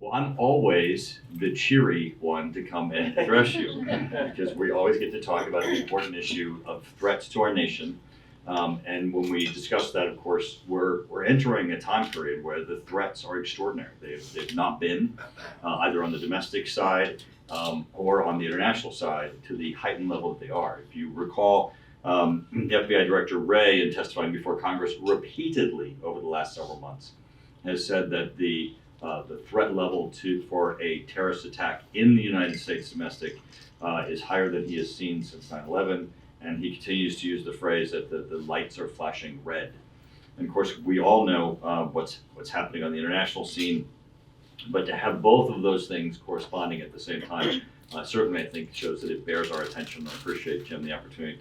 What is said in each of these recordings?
Well, I'm always the cheery one to come and address you because we always get to talk about an important issue of threats to our nation. And when we discuss that, of course, we're entering a time period where the threats are extraordinary. They've not been either on the domestic side or on the international side to the heightened level that they are. If you recall, the FBI Director Wray, in testifying before Congress repeatedly over the last several months, has said that the threat level for a terrorist attack in the United States domestic is higher than he has seen since 9/11, and he continues to use the phrase that the lights are flashing red. And of course, we all know what's happening on the international scene, but to have both of those things corresponding at the same time certainly I think shows that it bears our attention. I appreciate, Jim, the opportunity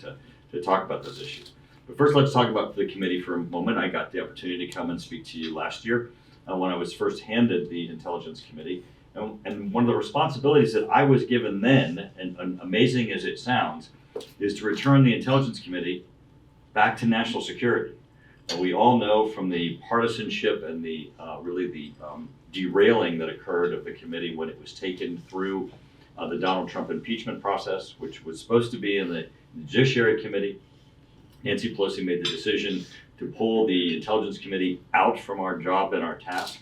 to talk about those issues. But first, let's talk about the committee for a moment. I got the opportunity to come and speak to you last year when I was first handed the Intelligence Committee. And one of the responsibilities that I was given then, and amazing as it sounds, is to return the Intelligence Committee back to national security. And we all know from the partisanship and the derailing that occurred of the committee when it was taken through the Donald Trump impeachment process, which was supposed to be in the Judiciary Committee. Nancy Pelosi made the decision to pull the Intelligence Committee out from our job and our task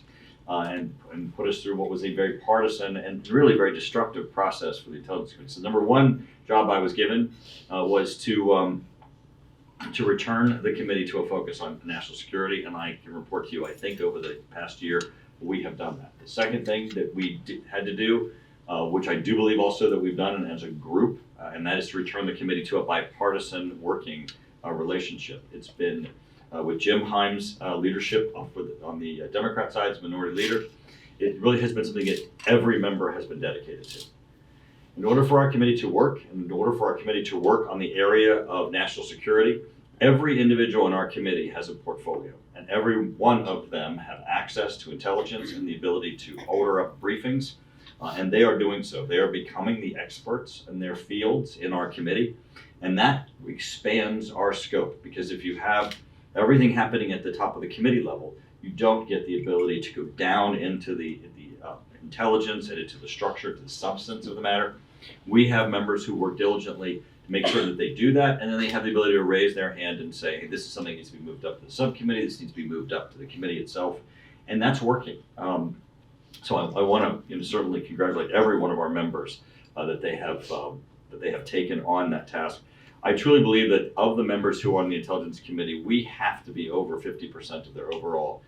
and put us through what was a very partisan and really very destructive process for the Intelligence Committee. So number one job I was given was to return the committee to a focus on national security, and I can report to you, I think over the past year, we have done that. The second thing that we had to do, which I do believe also that we've done as a group, and that is to return the committee to a bipartisan working relationship. It's been with Jim Himes' leadership on the Democrat side as minority leader. It really has been something that every member has been dedicated to. In order for our committee to work, and in order for our committee to work on the area of national security, every individual in our committee has a portfolio, and every one of them have access to intelligence and the ability to order up briefings, and they are doing so. They are becoming the experts in their fields in our committee, and that expands our scope, because if you have everything happening at the top of the committee level, you don't get the ability to go down into the intelligence and into the structure, to the substance of the matter. We have members who work diligently to make sure that they do that, and then they have the ability to raise their hand and say, hey, this is something that needs to be moved up to the subcommittee, this needs to be moved up to the committee itself, and that's working. So I want to certainly congratulate every one of our members that they have taken on that task. I truly believe that of the members who are on the Intelligence Committee, we have to be over 50% of their overall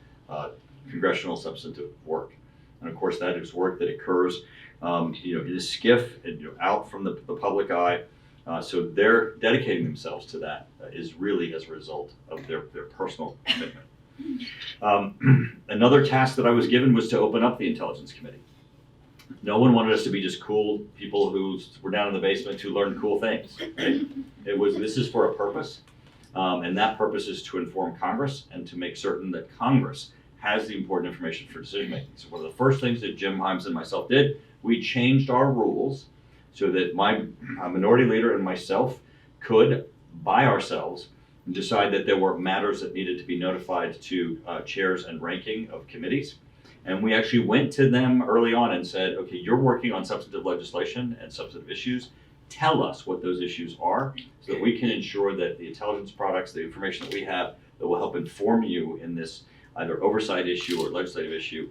congressional substantive work. And of course, that is work that occurs, in a SCIF and out from the public eye. So they're dedicating themselves to that is really as a result of their personal commitment. Another task that I was given was to open up the Intelligence Committee. No one wanted us to be just cool people who were down in the basement who learned cool things. Right? This is for a purpose, and that purpose is to inform Congress and to make certain that Congress has the important information for decision making. So one of the first things that Jim Himes and myself did, we changed our rules so that my minority leader and myself could, by ourselves, decide that there were matters that needed to be notified to chairs and ranking of committees. And we actually went to them early on and said, okay, you're working on substantive legislation and substantive issues. Tell us what those issues are so that we can ensure that the intelligence products, the information that we have that will help inform you in this either oversight issue or legislative issue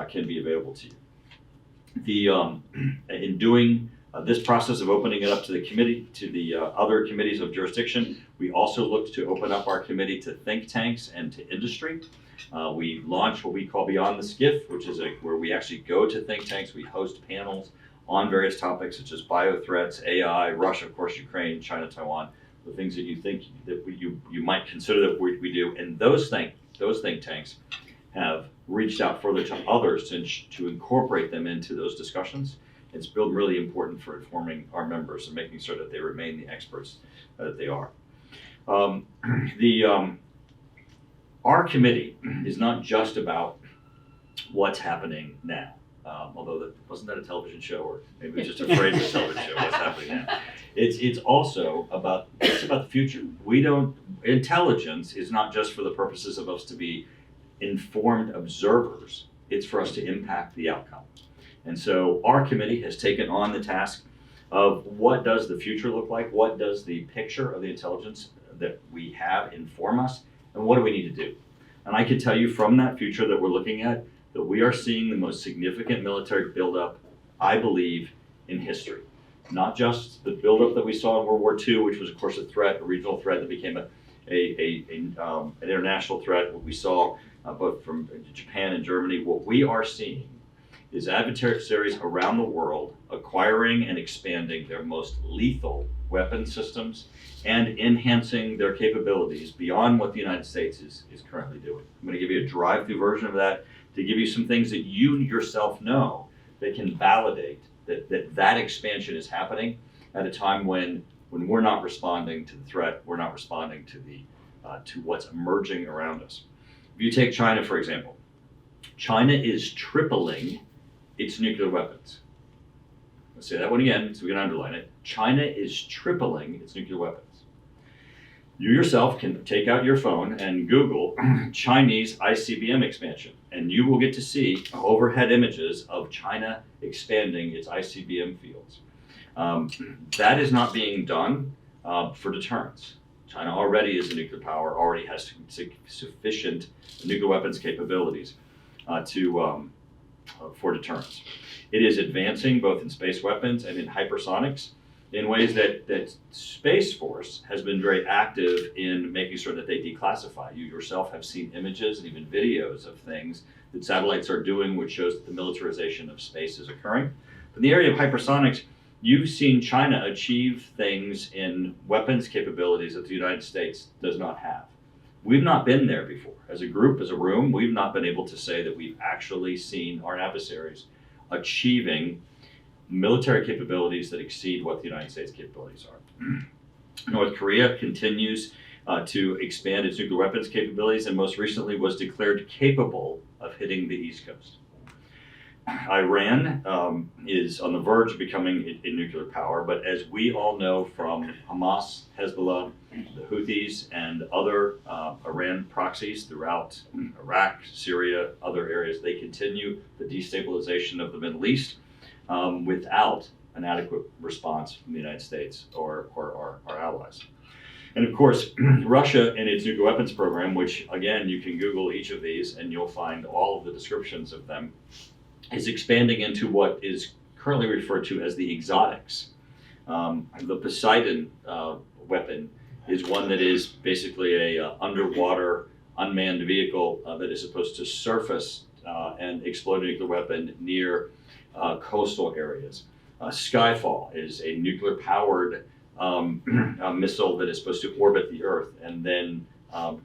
can be available to you. In doing this process of opening it up to the committee, to the other committees of jurisdiction, we also looked to open up our committee to think tanks and to industry. We launched what we call Beyond the SCIF, which is where we actually go to think tanks. We host panels on various topics such as biothreats, AI, Russia, of course, Ukraine, China, Taiwan, the things that you think that you might consider that we do. And those think tanks have reached out further to others to incorporate them into those discussions. It's been really important for informing our members and making sure that they remain the experts that they are. Our committee is not just about what's happening now, although wasn't that a television show, or maybe it was just a phrase of a television show, what's happening now. It's also about the future. Intelligence is not just for the purposes of us to be informed observers it's for us to impact the outcome. And so our committee has taken on the task of what does the future look like? What does the picture of the intelligence that we have inform us? And what do we need to do? And I can tell you from that future that we're looking at that we are seeing the most significant military buildup, I believe, in history. Not just the buildup that we saw in World War II, which was, of course, a regional threat that became an international threat. What we saw both from Japan and Germany. What we are seeing is adversaries around the world acquiring and expanding their most lethal weapon systems and enhancing their capabilities beyond what the United States is currently doing. I'm going to give you a drive-through version of that to give you some things that you yourself know that can validate that expansion is happening at a time when we're not responding to the threat, we're not responding to what's emerging around us. If you take China, for example, China is tripling its nuclear weapons. Let's say that one again so we can underline it. China is tripling its nuclear weapons. You yourself can take out your phone and Google Chinese ICBM expansion, and you will get to see overhead images of China expanding its ICBM fields. That is not being done for deterrence. China already is a nuclear power, already has sufficient nuclear weapons capabilities for deterrence. It is advancing both in space weapons and in hypersonics in ways that Space Force has been very active in making sure that they declassify. You yourself have seen images and even videos of things that satellites are doing, which shows that the militarization of space is occurring. But in the area of hypersonics, you've seen China achieve things in weapons capabilities that the United States does not have. We've not been there before. As a group, as a room, we've not been able to say that we've actually seen our adversaries achieving military capabilities that exceed what the United States capabilities are. North Korea continues to expand its nuclear weapons capabilities and most recently was declared capable of hitting the East Coast. Iran is on the verge of becoming a nuclear power, but as we all know from Hamas, Hezbollah, the Houthis, and other Iran proxies throughout Iraq, Syria, other areas, they continue the destabilization of the Middle East without an adequate response from the United States or our allies. And of course, Russia and its nuclear weapons program, which again, you can Google each of these and you'll find all of the descriptions of them, is expanding into what is currently referred to as the exotics. The Poseidon weapon is one that is basically a underwater unmanned vehicle that is supposed to surface and explode a nuclear weapon near coastal areas. Skyfall is a nuclear powered missile that is supposed to orbit the Earth and then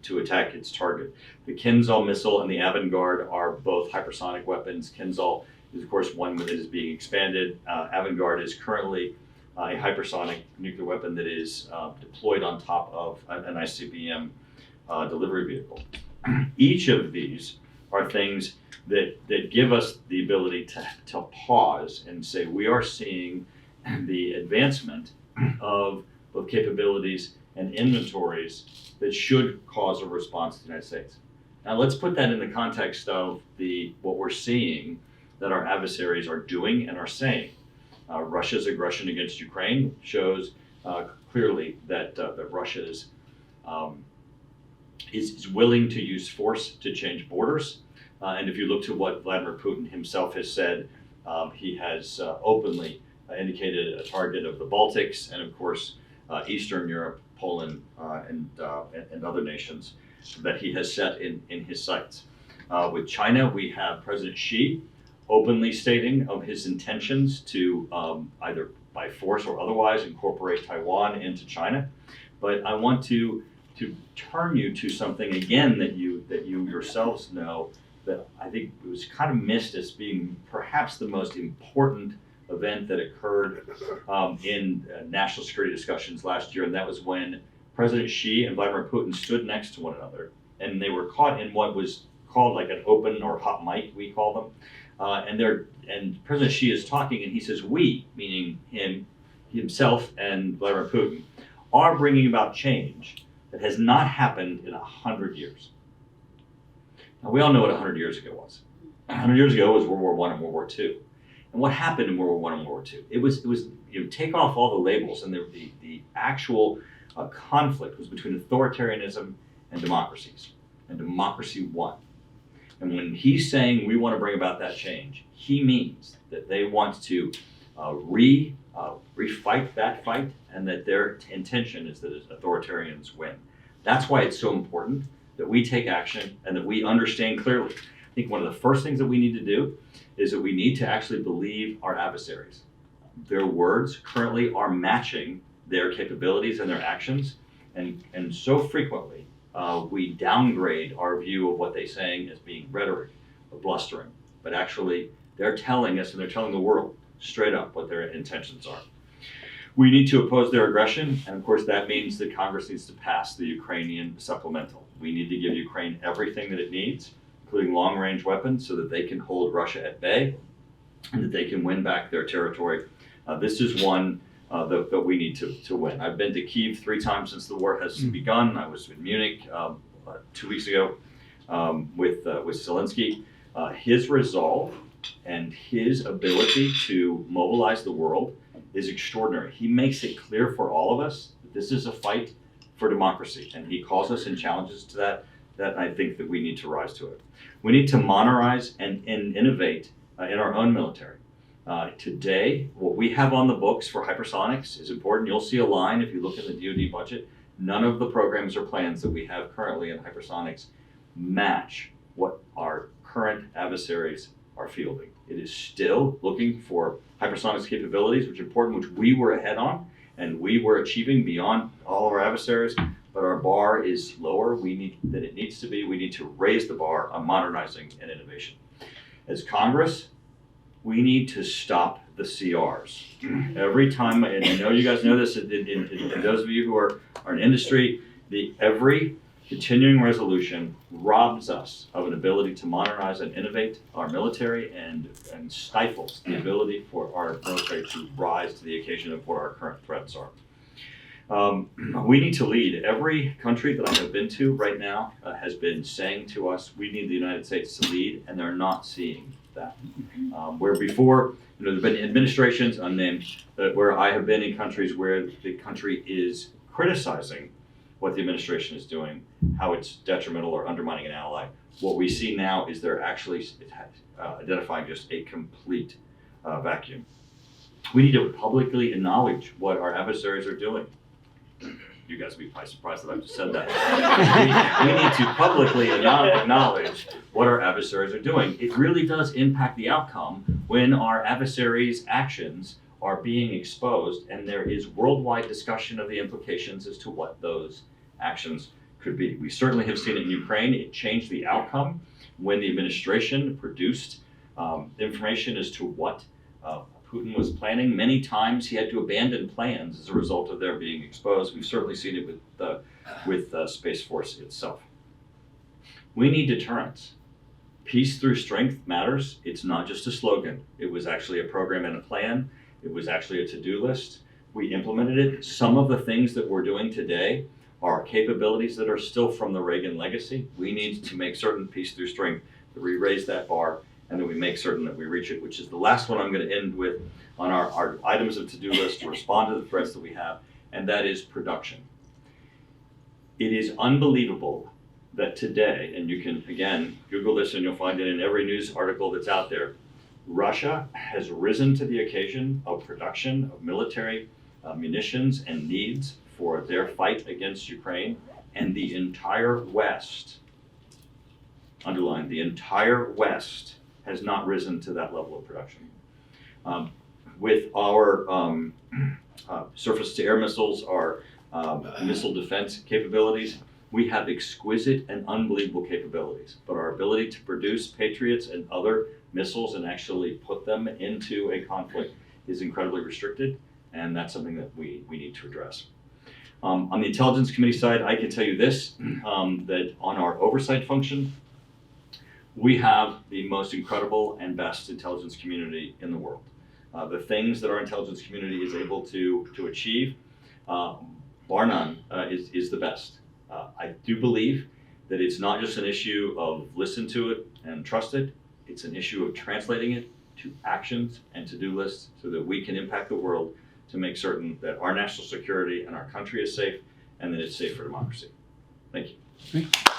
to attack its target. The Kinzhal missile and the Avangard are both hypersonic weapons. Kinzhal is, of course, one that is being expanded. Avangard is currently a hypersonic nuclear weapon that is deployed on top of an ICBM delivery vehicle. Each of these are things that give us the ability to pause and say we are seeing the advancement of both capabilities and inventories that should cause a response to the United States. Now let's put that in the context of what we're seeing that our adversaries are doing and are saying. Russia's aggression against Ukraine shows clearly that Russia is willing to use force to change borders. And if you look to what Vladimir Putin himself has said, he has openly indicated a target of the Baltics and, of course, Eastern Europe, Poland, and other nations that he has set in his sights. With China, we have President Xi openly stating of his intentions to either by force or otherwise incorporate Taiwan into China. But I want to turn you to something again that you yourselves know that I think was kind of missed as being perhaps the most important event that occurred in national security discussions last year, and that was when President Xi and Vladimir Putin stood next to one another, and they were caught in what was called like an open or hot mic, we call them, and President Xi is talking, and he says, "We," meaning himself and Vladimir Putin, are bringing about change that has not happened in 100 years. Now we all know what 100 years ago was. 100 years ago was World War I and World War II. And what happened in World War I and World War II? It was take off all the labels, and the actual conflict was between authoritarianism and democracies. And democracy won. And when he's saying we want to bring about that change, he means that they want to refight that fight, and that their intention is that authoritarians win. That's why it's so important that we take action and that we understand clearly. I think one of the first things that we need to do is that we need to actually believe our adversaries. Their words currently are matching their capabilities and their actions, and so frequently we downgrade our view of what they're saying as being rhetoric or blustering, but actually they're telling us and they're telling the world straight up what their intentions are. We need to oppose their aggression, and of course that means that Congress needs to pass the Ukrainian supplemental. We need to give Ukraine everything that it needs, including long-range weapons, so that they can hold Russia at bay and that they can win back their territory. This is one that we need to win. I've been to Kyiv 3 times since the war has begun. I was in Munich 2 weeks ago with Zelensky. His resolve and his ability to mobilize the world is extraordinary. He makes it clear for all of us that this is a fight for democracy, and he calls us and challenges to that I think that we need to rise to it. We need to modernize and innovate in our own military. Today, what we have on the books for hypersonics is important. You'll see a line if you look in the DoD budget. None of the programs or plans that we have currently in hypersonics match what our current adversaries are fielding. It is still looking for hypersonics capabilities, which are important, which we were ahead on, and we were achieving beyond all of our adversaries, but our bar is lower than it needs to be. We need to raise the bar on modernizing and innovation. As Congress, we need to stop the CRs. Every time, and I know you guys know this, and those of you who are in industry, every continuing resolution robs us of an ability to modernize and innovate our military and stifles the ability for our military to rise to the occasion of what our current threats are. We need to lead. Every country that I have been to right now has been saying to us, we need the United States to lead, and they're not seeing that. Where before, there have been administrations unnamed, where I have been in countries where the country is criticizing what the administration is doing, how it's detrimental or undermining an ally. What we see now is they're actually identifying just a complete vacuum. We need to publicly acknowledge what our adversaries are doing. You guys will be probably surprised that I just said that. we need to publicly acknowledge what our adversaries are doing. It really does impact the outcome when our adversaries' actions are being exposed, and there is worldwide discussion of the implications as to what those actions could be. We certainly have seen it in Ukraine. It changed the outcome when the administration produced information as to what Putin was planning. Many times he had to abandon plans as a result of their being exposed. We've certainly seen it with Space Force itself. We need deterrence. Peace through strength matters. It's not just a slogan. It was actually a program and a plan. It was actually a to-do list. We implemented it. Some of the things that we're doing today are capabilities that are still from the Reagan legacy. We need to make certain peace through strength, that we raise that bar, and that we make certain that we reach it, which is the last one I'm going to end with on our items of to-do list to respond to the threats that we have, and that is production. It is unbelievable that today, and you can, again, Google this and you'll find it in every news article that's out there, Russia has risen to the occasion of production of military munitions and needs for their fight against Ukraine, and the entire West, underline, the entire West has not risen to that level of production. With our surface-to-air missiles, our missile defense capabilities, we have exquisite and unbelievable capabilities, but our ability to produce Patriots and other missiles and actually put them into a conflict is incredibly restricted, and that's something that we need to address. On the Intelligence Committee side, I can tell you this, that on our oversight function, we have the most incredible and best intelligence community in the world. The things that our intelligence community is able to achieve, bar none, is the best. I do believe that it's not just an issue of listen to it and trust it. It's an issue of translating it to actions and to-do lists so that we can impact the world to make certain that our national security and our country is safe and that it's safe for democracy. Thank you. Great.